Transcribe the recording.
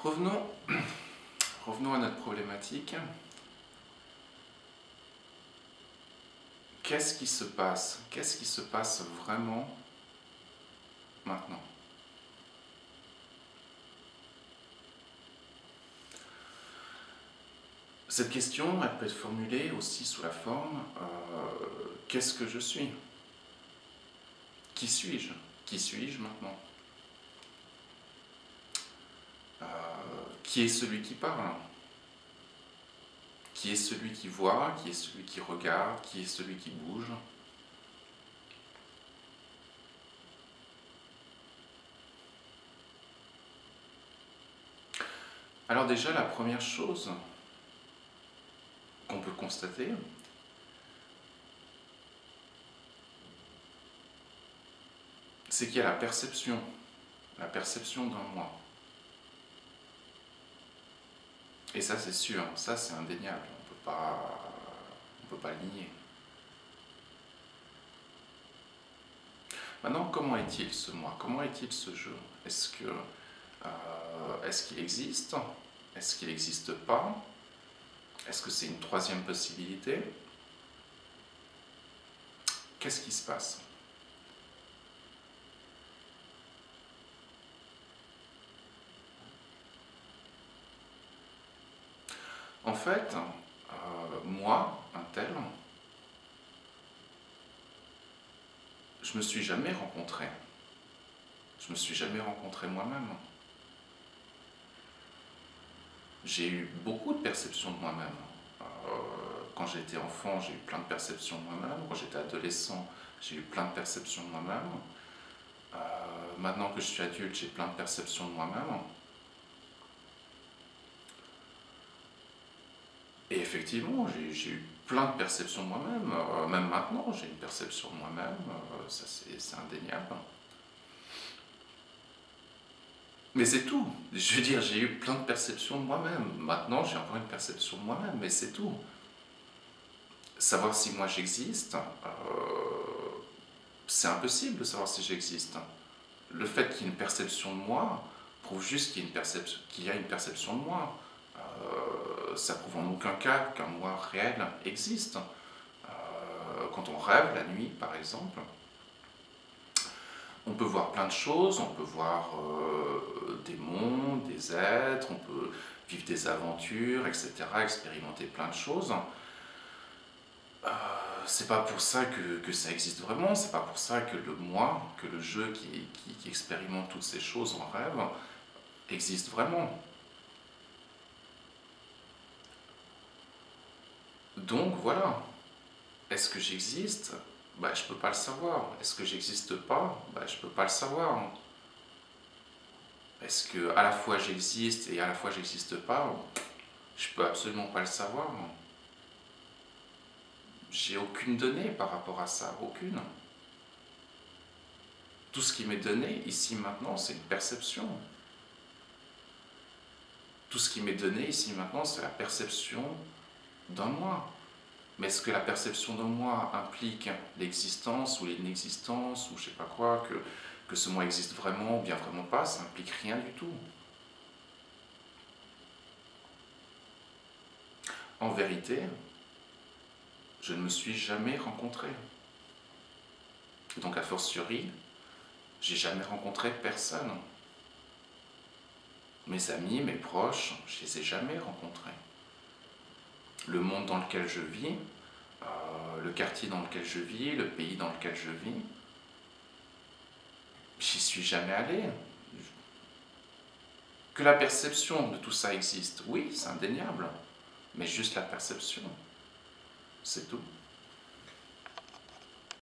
Revenons, revenons à notre problématique. Qu'est-ce qui se passe? Qu'est-ce qui se passe vraiment maintenant? Cette question, elle peut être formulée aussi sous la forme qu'est-ce que je suis? Qui suis-je? Qui suis-je maintenant? Qui est celui qui parle? Qui est celui qui voit? Qui est celui qui regarde? Qui est celui qui bouge? Alors déjà, la première chose qu'on peut constater, c'est qu'il y a la perception d'un moi. Et ça, c'est sûr, ça, c'est indéniable, on peut pas le nier. Maintenant, comment est-il ce moi? Comment est-il ce jeu? Est-ce qu'il existe? Est-ce qu'il n'existe pas? Est-ce que c'est une troisième possibilité? Qu'est-ce qui se passe? En fait, moi, un tel, je me suis jamais rencontré. Je me suis jamais rencontré moi-même. J'ai eu beaucoup de perceptions de moi-même. Quand j'étais enfant, j'ai eu plein de perceptions de moi-même. Quand j'étais adolescent, j'ai eu plein de perceptions de moi-même. Maintenant que je suis adulte, j'ai plein de perceptions de moi-même. Et effectivement, j'ai eu plein de perceptions de moi-même. Même maintenant, j'ai une perception de moi-même. Ça, c'est indéniable. Mais c'est tout. Je veux dire, j'ai eu plein de perceptions de moi-même. Maintenant, j'ai encore une perception de moi-même, mais c'est tout. Savoir si moi j'existe, c'est impossible de savoir si j'existe. Le fait qu'il y ait une perception de moi prouve juste qu'il y a une perception de moi. Ça prouve en aucun cas qu'un moi réel existe. Quand on rêve la nuit, par exemple, on peut voir plein de choses, on peut voir des mondes, des êtres, on peut vivre des aventures, etc., expérimenter plein de choses. C'est pas pour ça que ça existe vraiment, c'est pas pour ça que le moi, que le jeu qui expérimente toutes ces choses en rêve, existe vraiment. Donc voilà, est-ce que j'existe? Bah, je peux pas le savoir. Est-ce que j'existe pas? Bah, je peux pas le savoir. Est-ce que à la fois j'existe et à la fois j'existe pas? Je peux absolument pas le savoir. J'ai aucune donnée par rapport à ça, aucune. Tout ce qui m'est donné ici maintenant, c'est une perception. Tout ce qui m'est donné ici maintenant, c'est la perception d'un moi. Mais est-ce que la perception d'un moi implique l'existence ou l'inexistence ou je sais pas quoi, que ce moi existe vraiment ou bien vraiment pas? Ça implique rien du tout. En vérité, je ne me suis jamais rencontré. Donc a fortiori, j'ai jamais rencontré personne. Mes amis, mes proches, je les ai jamais rencontrés. Le monde dans lequel je vis, le quartier dans lequel je vis, le pays dans lequel je vis, j'y suis jamais allé. Que la perception de tout ça existe, oui, c'est indéniable, mais juste la perception, c'est tout.